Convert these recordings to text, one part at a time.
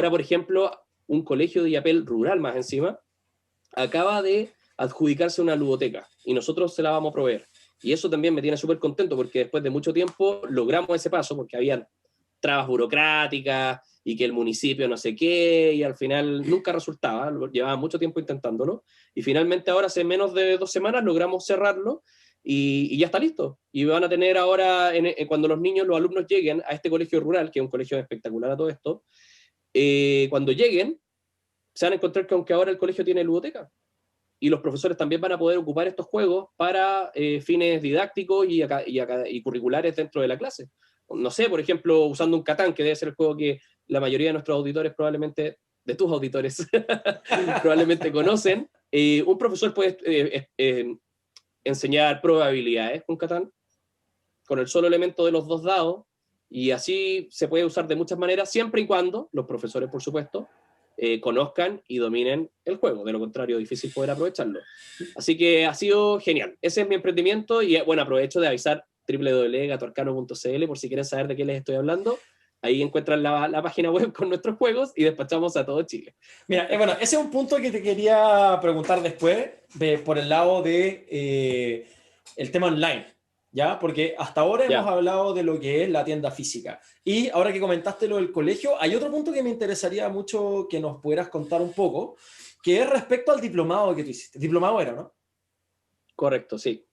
Ahora, por ejemplo, un colegio de Illapel rural más encima, acaba de adjudicarse una ludoteca y nosotros se la vamos a proveer. Y eso también me tiene súper contento porque después de mucho tiempo logramos ese paso porque habían trabas burocráticas y que el municipio no sé qué, y al final nunca resultaba, llevaba mucho tiempo intentándolo, y finalmente ahora hace menos de 2 semanas logramos cerrarlo y ya está listo. Y van a tener ahora, cuando los niños, los alumnos lleguen a este colegio rural, que es un colegio espectacular a todo esto, cuando lleguen, se van a encontrar que aunque ahora el colegio tiene ludoteca, y los profesores también van a poder ocupar estos juegos para fines didácticos y curriculares dentro de la clase. No sé, por ejemplo, usando un Catán, que debe ser el juego que la mayoría de nuestros auditores probablemente, de tus auditores, probablemente conocen. Un profesor puede enseñar probabilidades con Catán, con el solo elemento de los 2 dados, y así se puede usar de muchas maneras, siempre y cuando los profesores, por supuesto, conozcan y dominen el juego. De lo contrario, difícil poder aprovecharlo. Así que ha sido genial. Ese es mi emprendimiento y, bueno, aprovecho de avisar www.gatoarcano.cl por si quieren saber de qué les estoy hablando. Ahí encuentran la página web con nuestros juegos y despachamos a todo Chile. Mira, bueno, ese es un punto que te quería preguntar después, por el lado de el tema online, ¿ya? Porque hasta ahora hemos hablado de lo que es la tienda física. Y ahora que comentaste lo del colegio, hay otro punto que me interesaría mucho que nos pudieras contar un poco, que es respecto al diplomado que tú hiciste. Diplomado era, ¿no? Correcto, sí.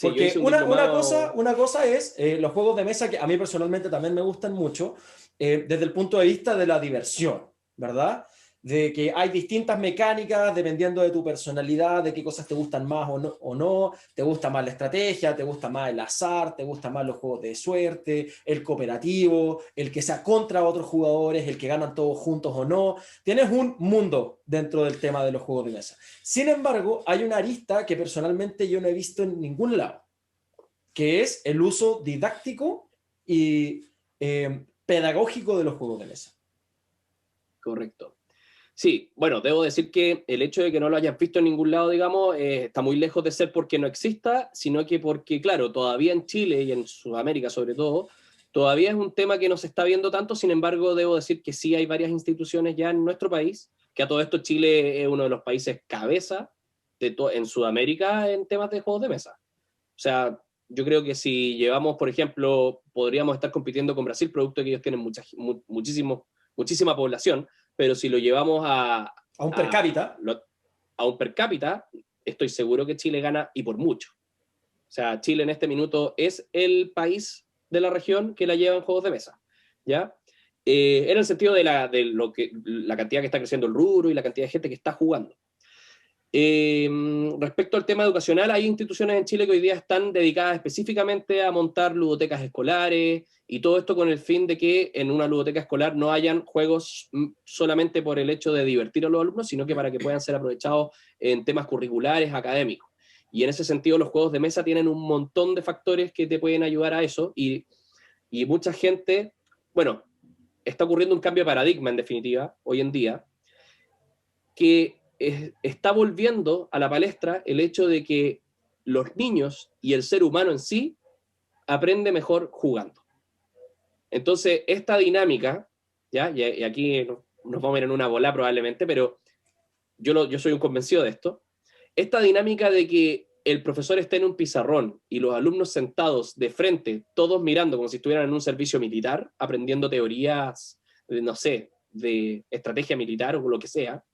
Porque una cosa es los juegos de mesa que a mí personalmente también me gustan mucho, desde el punto de vista de la diversión, ¿verdad? De que hay distintas mecánicas dependiendo de tu personalidad, de qué cosas te gustan más o no, te gusta más la estrategia, te gusta más el azar, te gustan más los juegos de suerte, el cooperativo, el que sea contra otros jugadores, el que ganan todos juntos o no. Tienes un mundo dentro del tema de los juegos de mesa. Sin embargo, hay una arista que personalmente yo no he visto en ningún lado, que es el uso didáctico y pedagógico de los juegos de mesa. Correcto. Sí, bueno, debo decir que el hecho de que no lo hayas visto en ningún lado, digamos, está muy lejos de ser porque no exista, sino que porque, claro, todavía en Chile y en Sudamérica sobre todo, todavía es un tema que no se está viendo tanto. Sin embargo, debo decir que sí hay varias instituciones ya en nuestro país, que a todo esto Chile es uno de los países cabeza en Sudamérica en temas de juegos de mesa. O sea, yo creo que si llevamos, por ejemplo, podríamos estar compitiendo con Brasil, producto de que ellos tienen muchísima población, pero si lo llevamos a un per cápita, estoy seguro que Chile gana y por mucho. O sea, Chile en este minuto es el país de la región que la lleva en juegos de mesa, ¿ya? En el sentido de la cantidad que está creciendo el rubro y la cantidad de gente que está jugando. Respecto al tema educacional, hay instituciones en Chile que hoy día están dedicadas específicamente a montar ludotecas escolares y todo esto con el fin de que en una ludoteca escolar no hayan juegos solamente por el hecho de divertir a los alumnos, sino que para que puedan ser aprovechados en temas curriculares, académicos. Y en ese sentido los juegos de mesa tienen un montón de factores que te pueden ayudar a eso y mucha gente, bueno, está ocurriendo un cambio de paradigma en definitiva hoy en día, que está volviendo a la palestra el hecho de que los niños y el ser humano en sí aprende mejor jugando. Entonces, esta dinámica, ¿ya? Y aquí nos vamos a ir en una bola probablemente, pero yo soy un convencido de esto, esta dinámica de que el profesor esté en un pizarrón y los alumnos sentados de frente, todos mirando como si estuvieran en un servicio militar, aprendiendo teorías, no sé, de estrategia militar o lo que sea,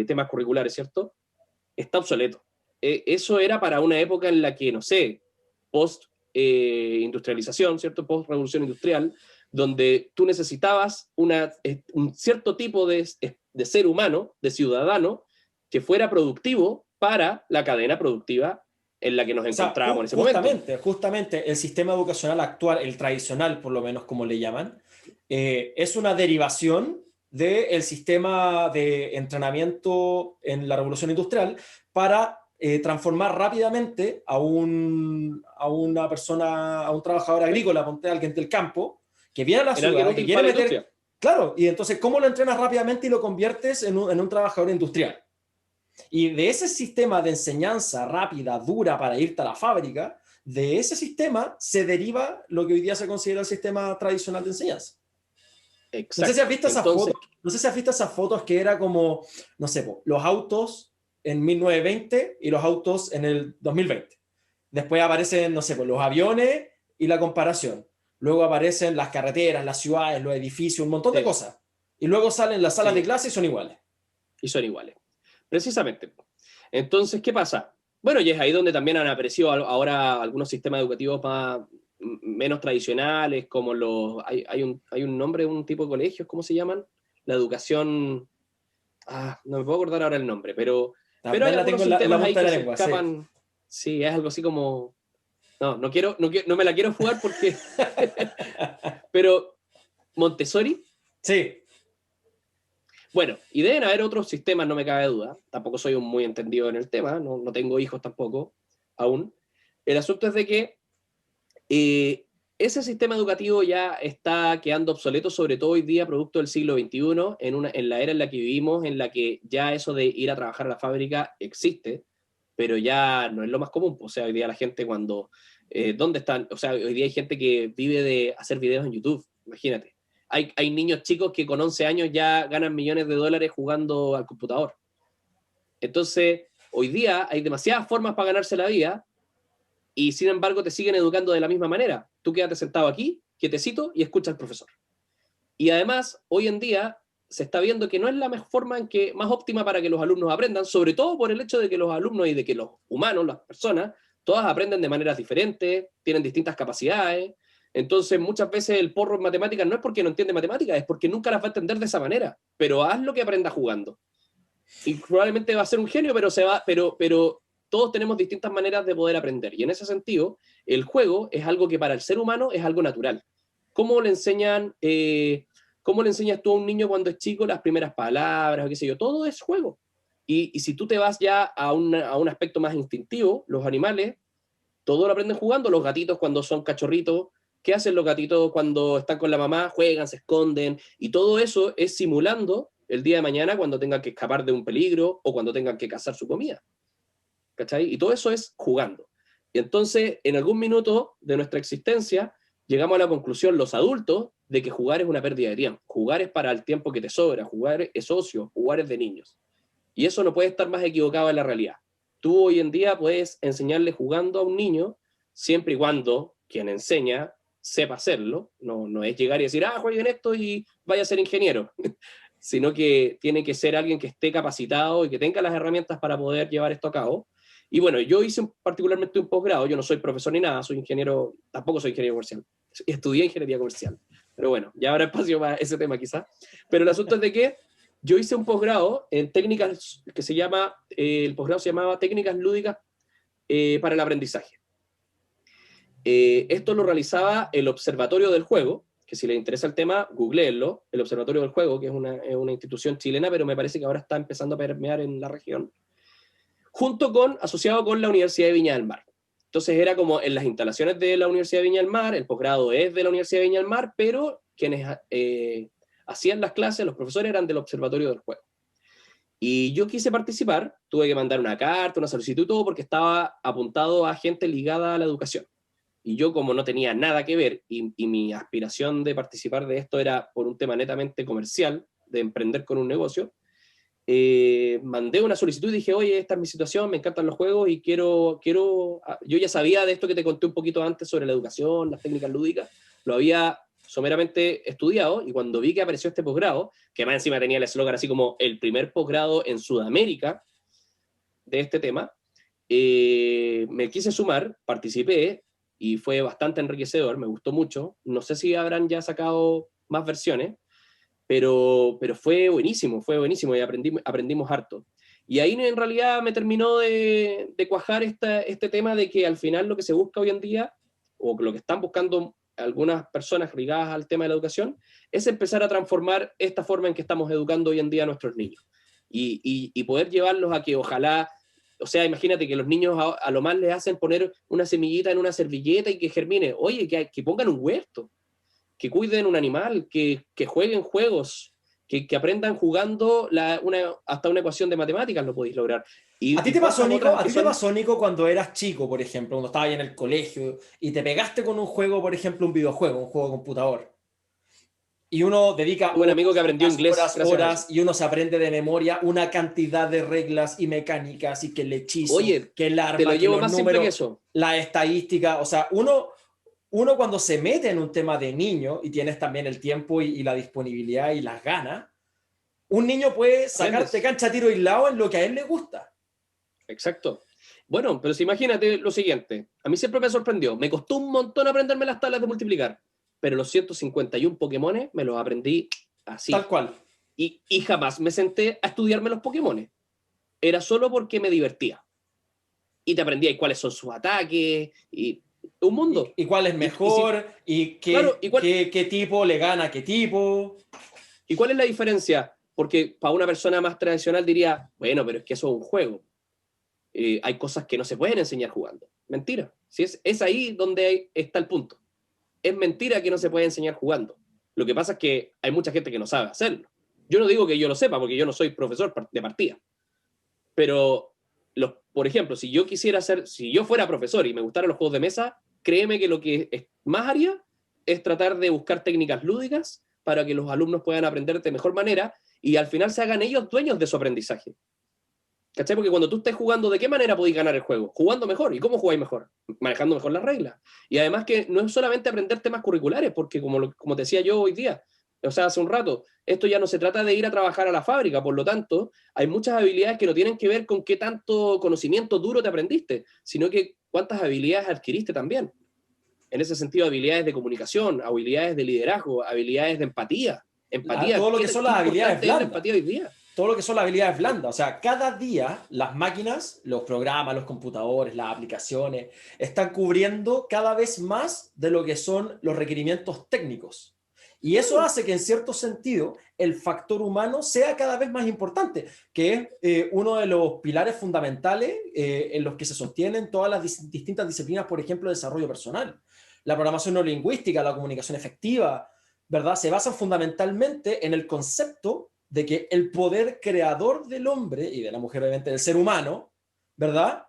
temas curriculares, ¿cierto? Está obsoleto. Eso era para una época en la que, no sé, post-industrialización, ¿cierto? Post-revolución industrial, donde tú necesitabas un cierto tipo de ser humano, de ciudadano, que fuera productivo para la cadena productiva en la que nos encontrábamos en ese momento. Justamente el sistema educacional actual, el tradicional por lo menos como le llaman, es una derivación del sistema de entrenamiento en la revolución industrial para transformar rápidamente a una persona, a un trabajador agrícola, ponte a alguien del campo, que viene a la ciudad, que quiere meter... Claro, y entonces, ¿cómo lo entrenas rápidamente y lo conviertes en un trabajador industrial? Y de ese sistema de enseñanza rápida, dura, para irte a la fábrica, de ese sistema se deriva lo que hoy día se considera el sistema tradicional de enseñanza. Exacto. No sé si has visto esas fotos. No sé si has visto esas fotos que era como, no sé, los autos en 1920 y los autos en el 2020. Después aparecen, no sé, los aviones y la comparación. Luego aparecen las carreteras, las ciudades, los edificios, un montón de cosas. Y luego salen las salas de clase y son iguales. Y son iguales. Precisamente. Entonces, ¿qué pasa? Bueno, y es ahí donde también han aparecido ahora algunos sistemas educativos menos tradicionales, como hay un nombre, un tipo de colegios, ¿cómo se llaman? La educación... no me puedo acordar ahora el nombre, pero hay algunos sistemas ahí que se escapan. Sí, es algo así como... No me la quiero jugar porque... Pero, ¿Montessori? Sí. Bueno, y deben haber otros sistemas, no me cabe duda. Tampoco soy muy entendido en el tema, no tengo hijos tampoco, aún. El asunto es de que ese sistema educativo ya está quedando obsoleto, sobre todo hoy día, producto del siglo XXI, en la era en la que vivimos, en la que ya eso de ir a trabajar a la fábrica existe, pero ya no es lo más común. O sea, hoy día la gente cuando... ¿dónde están? O sea, hoy día hay gente que vive de hacer videos en YouTube, imagínate. Hay niños chicos que con 11 años ya ganan millones de dólares jugando al computador. Entonces, hoy día hay demasiadas formas para ganarse la vida y sin embargo te siguen educando de la misma manera. Tú quédate sentado aquí, quietecito y escucha al profesor. Y además, hoy en día se está viendo que no es la mejor forma más óptima para que los alumnos aprendan, sobre todo por el hecho de que los alumnos y de que los humanos, las personas, todas aprenden de maneras diferentes, tienen distintas capacidades. Entonces, muchas veces el porro en matemáticas no es porque no entiende matemáticas, es porque nunca las va a entender de esa manera. Pero haz lo que aprenda jugando. Y probablemente va a ser un genio, pero todos tenemos distintas maneras de poder aprender. Y en ese sentido, el juego es algo que para el ser humano es algo natural. ¿Cómo le enseñas tú a un niño cuando es chico las primeras palabras o qué sé yo? Todo es juego. Y si tú te vas ya a un aspecto más instintivo, los animales, todo lo aprenden jugando. Los gatitos cuando son cachorritos, ¿qué hacen los gatitos cuando están con la mamá? Juegan, se esconden, y todo eso es simulando el día de mañana cuando tengan que escapar de un peligro o cuando tengan que cazar su comida. ¿Cachai? Y todo eso es jugando. Y entonces, en algún minuto de nuestra existencia, llegamos a la conclusión, los adultos, de que jugar es una pérdida de tiempo. Jugar es para el tiempo que te sobra, jugar es ocio, jugar es de niños. Y eso no puede estar más equivocado en la realidad. Tú hoy en día puedes enseñarle jugando a un niño, siempre y cuando quien enseña sepa hacerlo. No es llegar y decir, jueguen esto y vaya a ser ingeniero. Sino que tiene que ser alguien que esté capacitado y que tenga las herramientas para poder llevar esto a cabo. Y bueno, yo hice particularmente un posgrado, yo no soy profesor ni nada, soy ingeniero, tampoco soy ingeniero comercial, estudié ingeniería comercial, pero bueno, ya habrá espacio para ese tema quizás. Pero el asunto es de que yo hice un posgrado en técnicas que el posgrado se llamaba Técnicas Lúdicas para el Aprendizaje. Esto lo realizaba el Observatorio del Juego, que si les interesa el tema, googleenlo, el Observatorio del Juego, que es una institución chilena, pero me parece que ahora está empezando a permear en la región, asociado con la Universidad de Viña del Mar. Entonces era como en las instalaciones de la Universidad de Viña del Mar, el posgrado es de la Universidad de Viña del Mar, pero quienes hacían las clases, los profesores eran del Observatorio del Juego. Y yo quise participar, tuve que mandar una carta, una solicitud, todo porque estaba apuntado a gente ligada a la educación. Y yo, como no tenía nada que ver, y mi aspiración de participar de esto era por un tema netamente comercial, de emprender con un negocio, mandé una solicitud y dije, oye, esta es mi situación, me encantan los juegos y quiero, yo ya sabía de esto que te conté un poquito antes sobre la educación, las técnicas lúdicas, lo había someramente estudiado, y cuando vi que apareció este posgrado, que más encima tenía el eslogan así como el primer posgrado en Sudamérica de este tema, me quise sumar, participé, y fue bastante enriquecedor, me gustó mucho. No sé si habrán ya sacado más versiones, pero fue buenísimo y aprendimos harto. Y ahí en realidad me terminó de cuajar este tema de que al final lo que se busca hoy en día, o lo que están buscando algunas personas ligadas al tema de la educación, es empezar a transformar esta forma en que estamos educando hoy en día a nuestros niños. Y poder llevarlos a que ojalá... O sea, imagínate que los niños a lo más les hacen poner una semillita en una servilleta y que germine. Oye, que pongan un huerto, que cuiden un animal, que jueguen juegos, que aprendan jugando hasta una ecuación de matemáticas lo podéis lograr. ¿A ti te pasó, Nico, cuando eras chico, por ejemplo, cuando estabas ahí en el colegio y te pegaste con un juego, por ejemplo, un videojuego, un juego de computador? Y uno dedica un amigo que aprendió inglés, horas, y uno se aprende de memoria una cantidad de reglas y mecánicas, y que el hechizo, Oye, que el arma, te lo llevo que los más números, simple que eso. la estadística. O sea, uno cuando se mete en un tema de niño y tienes también el tiempo y la disponibilidad y las ganas, un niño puede sacarte Aprendes. cancha, tiro y lado en lo que a él le gusta. Exacto. Bueno, pero si imagínate lo siguiente. A mí siempre me sorprendió. Me costó un montón aprenderme las tablas de multiplicar, pero los 151 Pokémones me los aprendí Tal así. cual. Y jamás me senté a estudiarme los Pokémones. Era solo porque me divertía. Y te aprendía cuáles son sus ataques, y un mundo. Y cuál es mejor, Claro, qué tipo le gana a qué tipo. ¿y cuál es la diferencia? Porque para una persona más tradicional diría, bueno, pero es que eso es un juego. Hay cosas que no se pueden enseñar jugando. Mentira. Si es ahí donde está el punto. Es mentira que no se puede enseñar jugando. Lo que pasa es que hay mucha gente que no sabe hacerlo. Yo no digo que yo lo sepa, porque yo no soy profesor de partida. Pero, por ejemplo, si yo fuera profesor y me gustaran los juegos de mesa, créeme que lo que más haría es tratar de buscar técnicas lúdicas para que los alumnos puedan aprender de mejor manera y al final se hagan ellos dueños de su aprendizaje. ¿Cachai? Porque cuando tú estés jugando, ¿de qué manera podéis ganar el juego? Jugando mejor. ¿Y cómo jugáis mejor? Manejando mejor las reglas. Y además que no es solamente aprender temas curriculares, porque como te decía yo hoy día, o sea, hace un rato, esto ya no se trata de ir a trabajar a la fábrica, por lo tanto, hay muchas habilidades que no tienen que ver con qué tanto conocimiento duro te aprendiste, sino que cuántas habilidades adquiriste también. En ese sentido, habilidades de comunicación, habilidades de liderazgo, habilidades de empatía. Empatía, Todo lo que son las habilidades importante es la blandas. empatía hoy día? Todo lo que son las habilidades blandas. O sea, cada día las máquinas, los programas, los computadores, las aplicaciones, están cubriendo cada vez más de lo que son los requerimientos técnicos. Y eso hace que en cierto sentido el factor humano sea cada vez más importante, que es uno de los pilares fundamentales en los que se sostienen todas las distintas disciplinas, por ejemplo, de desarrollo personal. La programación no lingüística, la comunicación efectiva, ¿verdad? Se basan fundamentalmente en el concepto de que el poder creador del hombre y de la mujer, obviamente del ser humano, ¿verdad?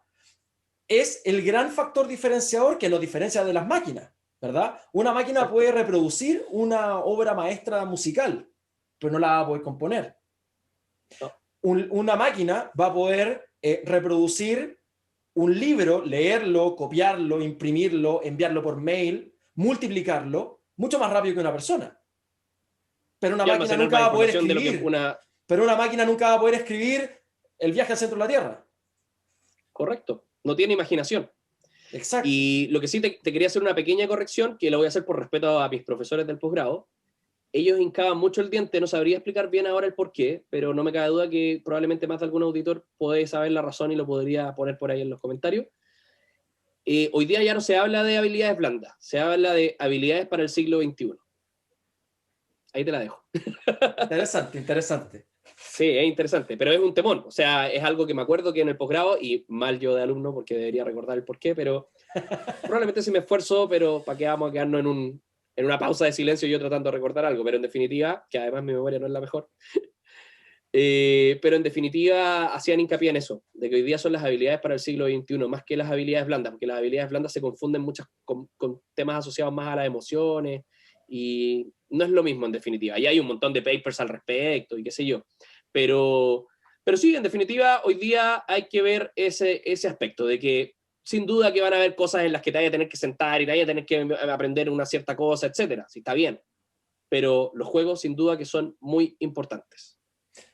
Es el gran factor diferenciador que nos diferencia de las máquinas, ¿verdad? Una máquina Exacto. puede reproducir una obra maestra musical, pero no la va a poder componer. No. Una máquina va a poder reproducir un libro, leerlo, copiarlo, imprimirlo, enviarlo por mail, multiplicarlo, mucho más rápido que una persona. Pero una Y máquina almacenar nunca más va a poder información de lo que escribir. Pero una máquina nunca va a poder escribir el viaje al centro de la Tierra. Correcto. No tiene imaginación. Exacto. Y lo que sí te quería hacer una pequeña corrección, que la voy a hacer por respeto a mis profesores del posgrado. Ellos hincaban mucho el diente, no sabría explicar bien ahora el por qué, pero no me cabe duda que probablemente más de algún auditor puede saber la razón y lo podría poner por ahí en los comentarios. Hoy día ya no se habla de habilidades blandas, se habla de habilidades para el siglo XXI. Ahí te la dejo. Interesante, interesante. Sí, es interesante, pero es un temón. O sea, es algo que me acuerdo que en el posgrado, y mal yo de alumno porque debería recordar el porqué, pero probablemente sí me esfuerzo, pero ¿para qué vamos a quedarnos en una pausa de silencio yo tratando de recordar algo? Pero en definitiva, que además mi memoria no es la mejor, pero en definitiva hacían hincapié en eso, de que hoy día son las habilidades para el siglo XXI, más que las habilidades blandas, porque las habilidades blandas se confunden muchas con temas asociados más a las emociones, y no es lo mismo en definitiva. Y hay un montón de papers al respecto, y qué sé yo. Pero sí, en definitiva, hoy día hay que ver ese aspecto de que sin duda que van a haber cosas en las que te vaya a tener que sentar y te vaya a tener que aprender una cierta cosa, etcétera. Sí, está bien. Pero los juegos sin duda que son muy importantes.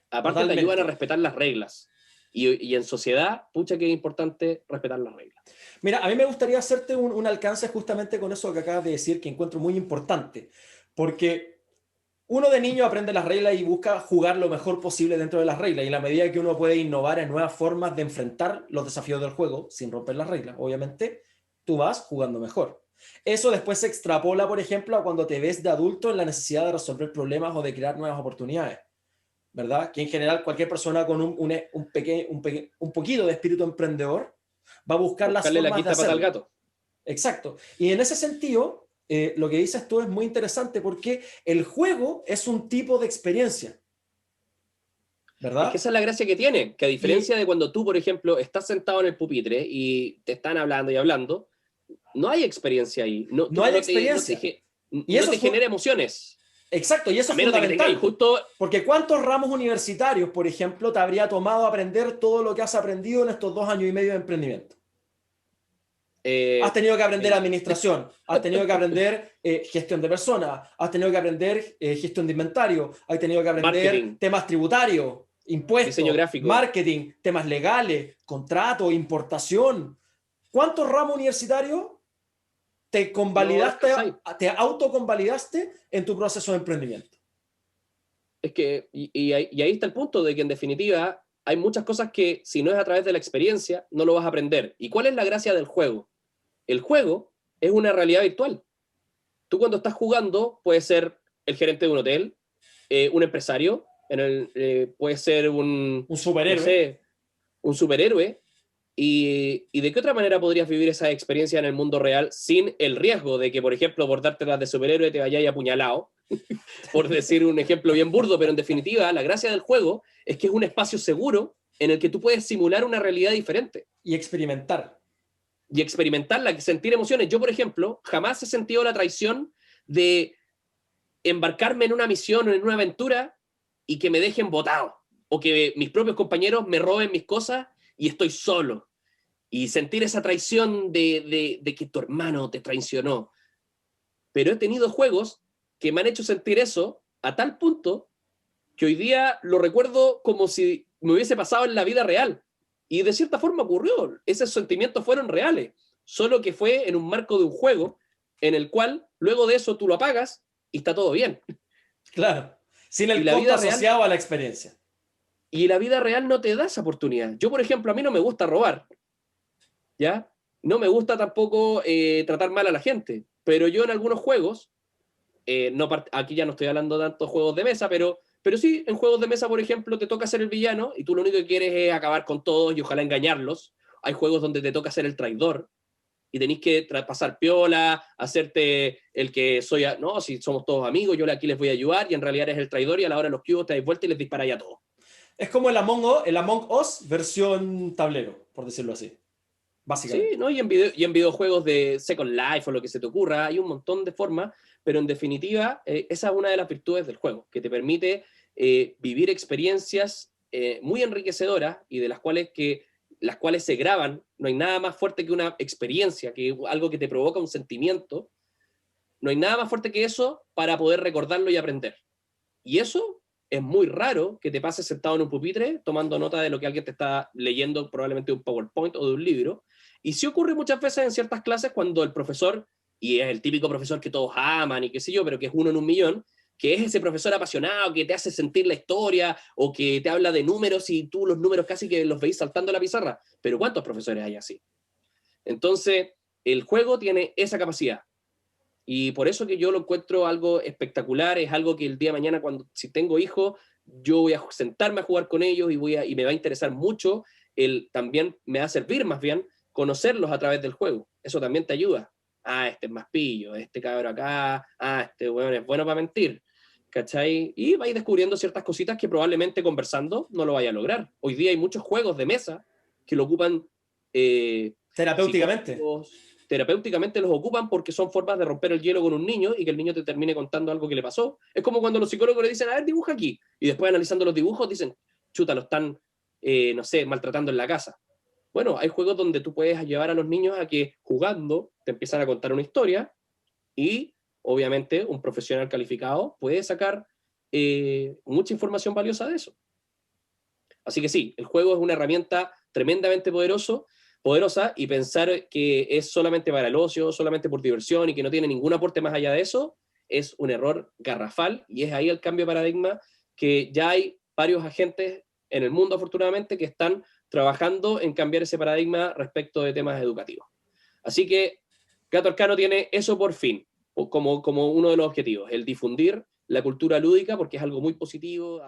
Aparte te ayudan a respetar las reglas. Y en sociedad, pucha que es importante respetar las reglas. Mira, a mí me gustaría hacerte un alcance justamente con eso que acabas de decir, que encuentro muy importante. Porque uno de niño aprende las reglas y busca jugar lo mejor posible dentro de las reglas. Y en la medida que uno puede innovar en nuevas formas de enfrentar los desafíos del juego, sin romper las reglas, obviamente, tú vas jugando mejor. Eso después se extrapola, por ejemplo, a cuando te ves de adulto en la necesidad de resolver problemas o de crear nuevas oportunidades, ¿verdad? Que en general cualquier persona con un poquito de espíritu emprendedor va a buscar las Buscarle la formas de quinta pata al hacerlo. gato. Exacto. Y en ese sentido, lo que dices tú es muy interesante porque el juego es un tipo de experiencia, ¿verdad? Es que esa es la gracia que tiene, que a diferencia de cuando tú, por ejemplo, estás sentado en el pupitre y te están hablando y hablando, no hay experiencia ahí. No hay experiencia. No te genera emociones. Exacto, y eso es fundamental. Porque ¿cuántos ramos universitarios, por ejemplo, te habría tomado aprender todo lo que has aprendido en estos 2 años y medio de emprendimiento? Has tenido que aprender administración, has tenido que aprender gestión de personas, has tenido que aprender gestión de inventario, has tenido que aprender marketing, temas tributarios, impuestos, diseño gráfico, marketing, temas legales, contratos, importación. ¿Cuántos ramos universitarios te convalidaste, te autoconvalidaste en tu proceso de emprendimiento? Es que, y ahí está el punto de que en definitiva hay muchas cosas que si no es a través de la experiencia, no lo vas a aprender. ¿Y cuál es la gracia del juego? El juego es una realidad virtual. Tú cuando estás jugando puedes ser el gerente de un hotel, un empresario, puede ser un superhéroe. No sé, un superhéroe. ¿Y de qué otra manera podrías vivir esa experiencia en el mundo real sin el riesgo de que, por ejemplo, por darte las de superhéroe te vayáis apuñalado? Por decir un ejemplo bien burdo, pero en definitiva, la gracia del juego es que es un espacio seguro en el que tú puedes simular una realidad diferente. Y experimentarla, sentir emociones. Yo, por ejemplo, jamás he sentido la traición de embarcarme en una misión o en una aventura y que me dejen botado, o que mis propios compañeros me roben mis cosas y estoy solo. Y sentir esa traición de que tu hermano te traicionó. Pero he tenido juegos que me han hecho sentir eso a tal punto que hoy día lo recuerdo como si me hubiese pasado en la vida real. Y de cierta forma ocurrió. Esos sentimientos fueron reales. Solo que fue en un marco de un juego en el cual luego de eso tú lo apagas y está todo bien. Claro. Sin el costo asociado a la experiencia. Y la vida real no te da esa oportunidad. Yo, por ejemplo, a mí no me gusta robar. ¿Ya? No me gusta tampoco tratar mal a la gente, pero yo en algunos juegos, aquí ya no estoy hablando tanto de juegos de mesa, pero sí, en juegos de mesa, por ejemplo, te toca ser el villano y tú lo único que quieres es acabar con todos y ojalá engañarlos. Hay juegos donde te toca ser el traidor y tenés que pasar piola, hacerte el que soy, no, si somos todos amigos, yo aquí les voy a ayudar, y en realidad eres el traidor y a la hora de los cubos te das vuelta y les disparáis a todos. Es como el Among Us versión tablero, por decirlo así. Básicamente. Sí, ¿no? Y en videojuegos de Second Life o lo que se te ocurra, hay un montón de formas, pero en definitiva, esa es una de las virtudes del juego, que te permite vivir experiencias muy enriquecedoras y de las cuales se graban. No hay nada más fuerte que una experiencia, que algo que te provoca un sentimiento. No hay nada más fuerte que eso para poder recordarlo y aprender. Y eso es muy raro que te pases sentado en un pupitre tomando nota de lo que alguien te está leyendo, probablemente de un PowerPoint o de un libro. Y sí ocurre muchas veces en ciertas clases cuando el profesor, y es el típico profesor que todos aman y qué sé yo, pero que es uno en un millón, que es ese profesor apasionado que te hace sentir la historia o que te habla de números y tú los números casi que los veis saltando a la pizarra. Pero ¿cuántos profesores hay así? Entonces, el juego tiene esa capacidad. Y por eso que yo lo encuentro algo espectacular, es algo que el día de mañana, si tengo hijos, yo voy a sentarme a jugar con ellos y me va a interesar mucho, también me va a servir más bien conocerlos a través del juego. Eso también te ayuda. Este es más pillo, este cabrón acá, este bueno es bueno para mentir, ¿cachai? Y vais descubriendo ciertas cositas que probablemente conversando no lo vaya a lograr. Hoy día hay muchos juegos de mesa que lo ocupan terapéuticamente los ocupan porque son formas de romper el hielo con un niño y que el niño te termine contando algo que le pasó. Es como cuando los psicólogos le dicen, a ver, dibuja aquí. Y después analizando los dibujos dicen, chuta, lo están, no sé, maltratando en la casa. Bueno, hay juegos donde tú puedes llevar a los niños a que jugando te empiezan a contar una historia y obviamente un profesional calificado puede sacar mucha información valiosa de eso. Así que sí, el juego es una herramienta tremendamente poderosa y pensar que es solamente para el ocio, solamente por diversión y que no tiene ningún aporte más allá de eso, es un error garrafal y es ahí el cambio de paradigma que ya hay varios agentes en el mundo afortunadamente que están trabajando en cambiar ese paradigma respecto de temas educativos. Así que Gato Arcano tiene eso por fin, como uno de los objetivos, el difundir la cultura lúdica porque es algo muy positivo.